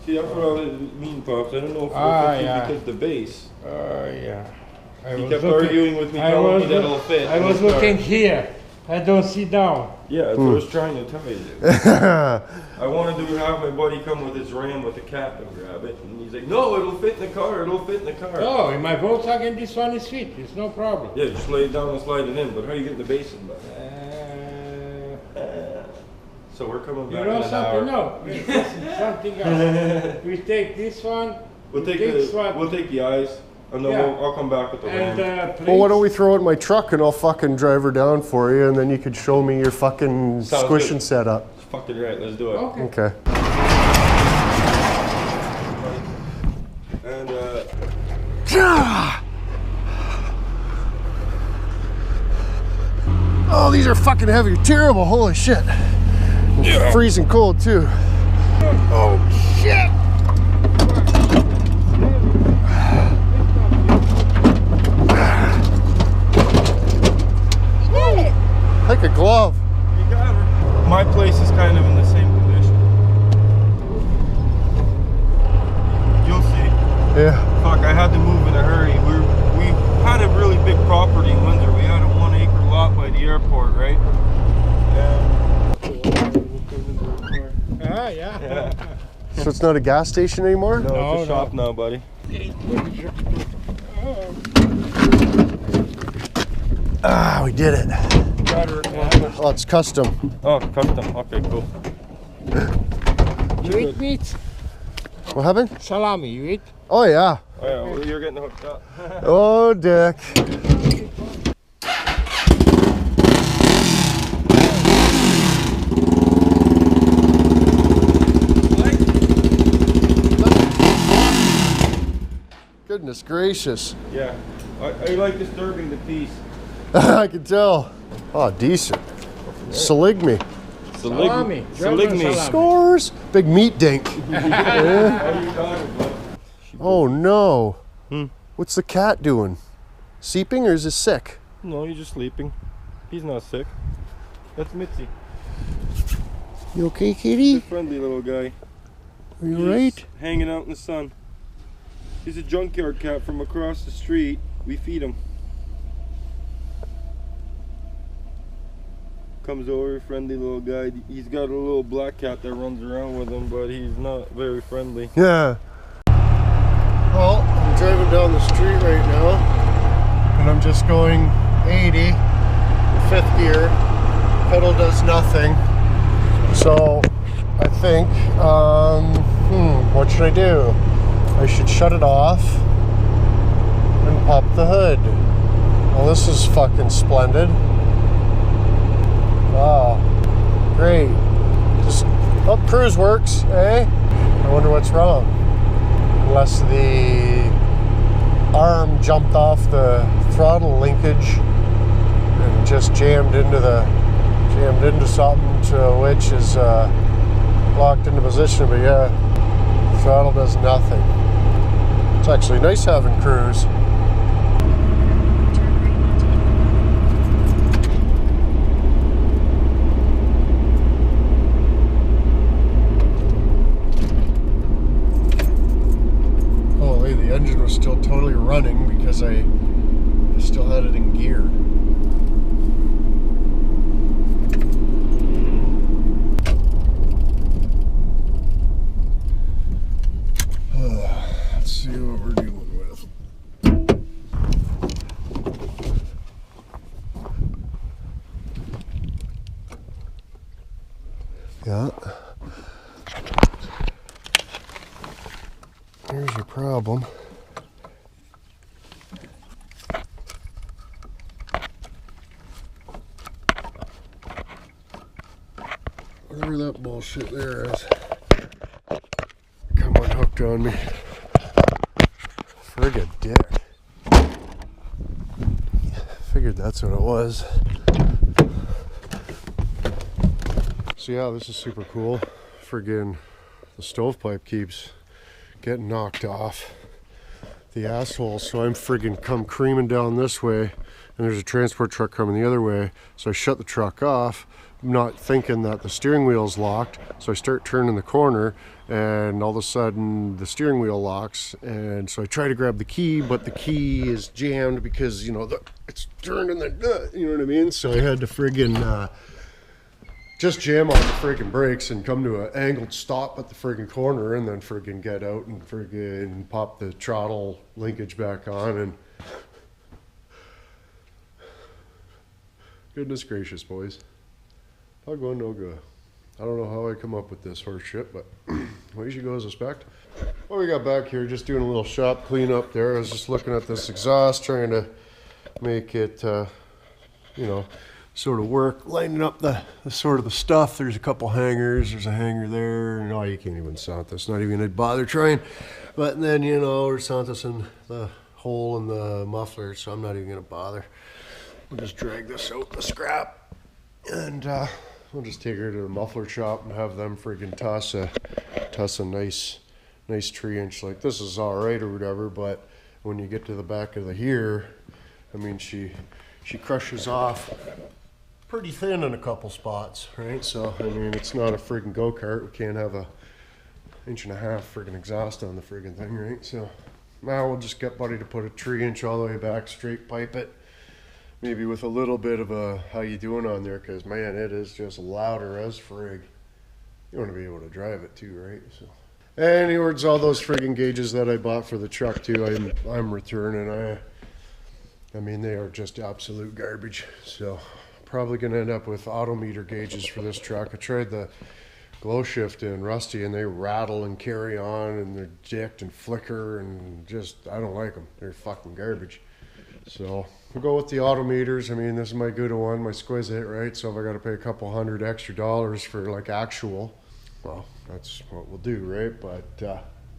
See, that's what I was mean, Pops. I don't know if because the base. Yeah. He kept arguing with me, telling me that it'll fit. I was looking here. I don't see down. Yeah, that's what I was trying to tell you. I wanted to have my buddy come with his ram with the cap and grab it. And he's like, no, it'll fit in the car. It'll fit in the car. Oh, in my Volkswagen, this one is fit. It's no problem. Yeah, just lay it down and slide it in. But how are you getting the base in? So we're coming back in an hour. No, something else. We take this one. We'll take the eyes. And then I'll come back with the ram. Well, why don't we throw it in my truck and I'll fucking drive her down for you, and then you could show me your fucking squishing setup. Fucking right, let's do it. Okay. And oh, these are fucking heavy. Terrible. Holy shit. Yeah. Freezing cold too. Oh shit. Like a glove. You got her. My place is kind of in the same condition. You'll see. Yeah. Fuck, I had to move in a hurry. We had a really big property in Windsor. We had a 1 acre lot by the airport, right? Yeah. So it's not a gas station anymore? No, it's a shop now, buddy. Ah, we did it. Oh, it's custom. Oh, custom. Okay, cool. You eat meat? What happened? Salami, you eat? Oh, yeah. Oh, yeah, well, you're getting hooked up. Oh, Dick. Goodness gracious. Yeah, I like disturbing the peace. I can tell. Oh, decent. Saligmi. Salami. Saligmi. Scores. Big meat dink. Oh, no. What's the cat doing? Seeping or is he sick? No, he's just sleeping. He's not sick. That's Mitzi. You okay, kitty? He's a friendly little guy. Are you right? Hanging out in the sun. He's a junkyard cat from across the street. We feed him. Comes over, friendly little guy. He's got a little black cat that runs around with him, but he's not very friendly. Yeah. Well, I'm driving down the street right now, and I'm just going 80 in 5th gear. Pedal does nothing. So I think, what should I do? I should shut it off and pop the hood. Well, this is fucking splendid. Wow, great. Just, oh, cruise works, eh? I wonder what's wrong. Unless the arm jumped off the throttle linkage and just jammed into something to which is locked into position. But yeah, throttle does nothing. It's actually nice having cruise. Holy, the engine was still totally running because I still had it in gear. Let's see what we're dealing with. Yeah. Here's your problem. Whatever that bullshit there is. Come unhooked on me. Friggin' dick. Figured that's what it was. So yeah, this is super cool. Friggin' the stovepipe keeps getting knocked off the asshole, so I'm friggin' come creaming down this way, and there's a transport truck coming the other way, so I shut the truck off, not thinking that the steering wheel's locked. So I start turning the corner, and all of a sudden the steering wheel locks. And so I try to grab the key, but the key is jammed because, you know, it's turned in the, you know what I mean? So I had to friggin' just jam on the friggin' brakes and come to an angled stop at the friggin' corner, and then friggin' get out and friggin' pop the throttle linkage back on. And goodness gracious, boys. Not going no good. I don't know how I come up with this horse shit, but well, you should go as a spect. What we got back here, just doing a little shop cleanup there. I was just looking at this exhaust, trying to make it, you know, sort of work, lining up the sort of the stuff. There's a couple hangers. There's a hanger there. No, you can't even sound this. Not even gonna bother trying. But then, you know, we're sounding the hole in the muffler, so I'm not even gonna bother. We'll just drag this out the scrap, and we'll just take her to the muffler shop and have them friggin' toss a nice 3-inch. Like, this is all right or whatever, but when you get to the back of the here, I mean, she crushes off pretty thin in a couple spots, right? So I mean, it's not a friggin' go-kart. We can't have a 1.5 inch friggin' exhaust on the friggin' thing, right? So now we'll just get Buddy to put a 3-inch all the way back, straight pipe it. Maybe with a little bit of a how you doing on there, because man, it is just louder as frig. You want to be able to drive it too, right? So anyways, all those friggin' gauges that I bought for the truck too, I'm returning. I mean, they are just absolute garbage. So probably gonna end up with autometer gauges for this truck. I tried the glow shift in Rusty, and they rattle and carry on, and they're dicked and flicker, and just, I don't like them. They're fucking garbage. So we'll go with the autometers. I mean, this is my good one, my Squizit, right? So if I got to pay a couple $100 extra for like actual, well, that's what we'll do, right? But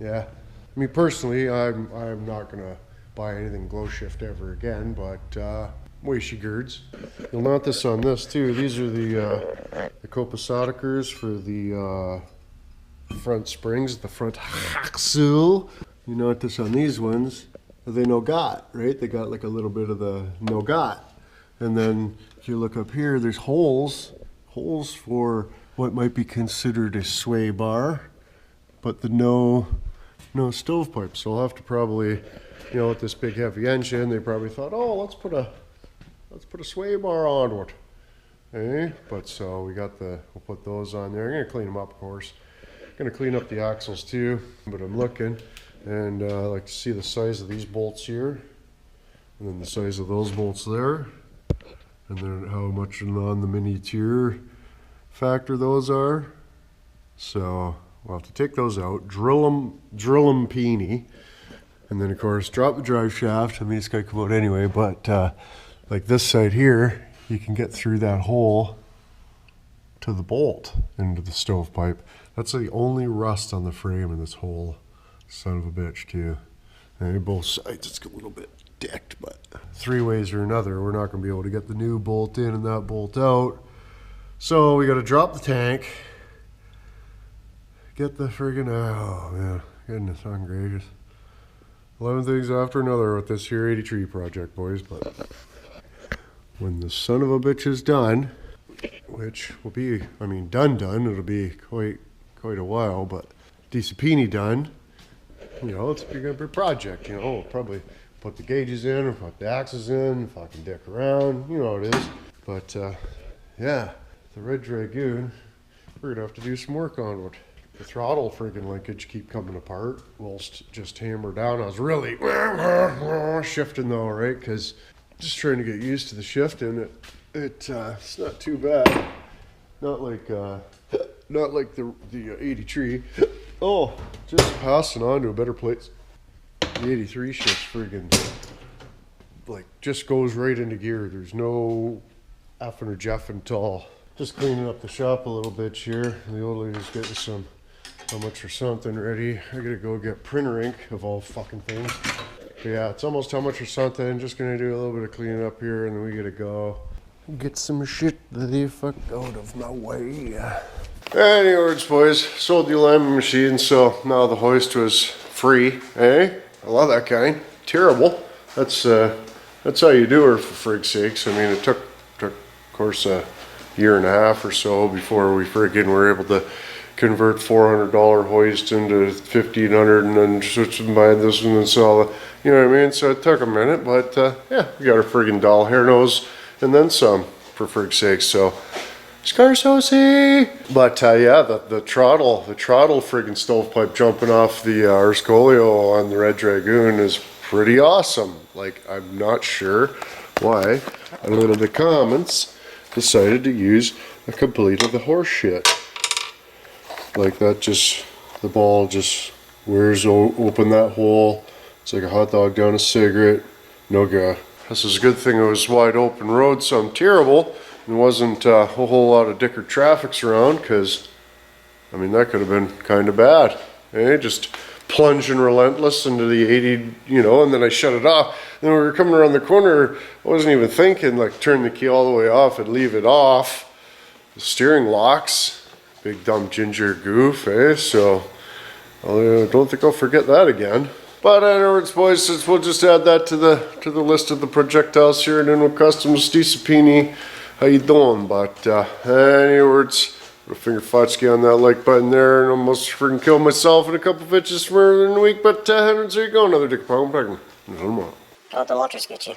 yeah, I mean, personally, I'm not gonna buy anything glow shift ever again. But way she girds. You'll note this on this too. These are the copaceticers for the front springs, the front axle. You note this on these ones. They no got, right? They got like a little bit of the no got. And then if you look up here, there's holes for what might be considered a sway bar, but the no stovepipe. So I'll have to probably, you know, with this big heavy engine, they probably thought, oh, let's put a sway bar onto it. Eh? But so we'll put those on there. I'm gonna clean them up, of course. I'm gonna clean up the axles too, but I'm looking. And I like to see the size of these bolts here, and then the size of those bolts there, and then how much on the miniature factor those are. So we'll have to take those out, drill them peeny, and then of course drop the drive shaft. I mean, it's got to come out anyway, but like this side here, you can get through that hole to the bolt into the stovepipe. That's the only rust on the frame in this whole son of a bitch too. And both sides it's a little bit dicked, but 3 ways or another we're not going to be able to get the new bolt in and that bolt out. So we got to drop the tank, get the friggin', oh man, goodness on gracious, 11 things after another with this here 83 project, boys. But when the son of a bitch is done, which will be, I mean, done, it'll be quite a while, but DCPini done, you know, it's a big project, you know. We'll probably put the gauges in, or put the axles in, fucking dick around, you know what it is. But yeah, the red Dragoon, we're gonna have to do some work on it. The throttle friggin' linkage keep coming apart whilst just hammer down. I was really shifting though, right? Because just trying to get used to the shifting. It's not too bad. Not like the 83. Oh, just passing on to a better place. The 83 shifts friggin' like just goes right into gear. There's no effing or jeffing at all. Just cleaning up the shop a little bit here. The old lady's getting some how much for something ready. I gotta go get printer ink of all fucking things. But yeah, it's almost how much for something. Just gonna do a little bit of cleaning up here, and then we gotta go get some shit the fuck out of my way. Anyways, boys, sold the alignment machine, so now the hoist was free. Eh? I love that kind. Terrible. That's how you do her, for frig's sakes. I mean, it took of course, year and a half or so before we friggin' were able to convert $400 hoist into 1,500 and then switch and buy this one and sell it. You know what I mean? So it took a minute, but yeah, we got our friggin' doll hair nose and then some, for frig's sake. So Scarsosy! But yeah, the throttle friggin' stovepipe jumping off the Arscolio on the Red Dragoon is pretty awesome. Like, I'm not sure why one of the comments decided to use a complete of the horse shit. Like that, just the ball just wears open that hole. It's like a hot dog down a cigarette. No good. This is a good thing it was wide open road, so I'm terrible. There wasn't a whole lot of dicker traffics around, because I mean that could have been kind of bad. Just plunging relentless into the 80, you know, and then I shut it off. Then we were coming around the corner, I wasn't even thinking like turn the key all the way off and leave it off. The steering locks, big dumb ginger goof, so I don't think I'll forget that again. But anyways, boys, since we'll just add that to the list of the projectiles here at Inwood Customs. Steve Sapini, how you doing? But anyways, put a finger fotsky on that like button there, and almost freaking killed myself in a couple of itches from earlier in the week. But there you go, another dick pound packing. Until tomorrow. Don't let the waters get you.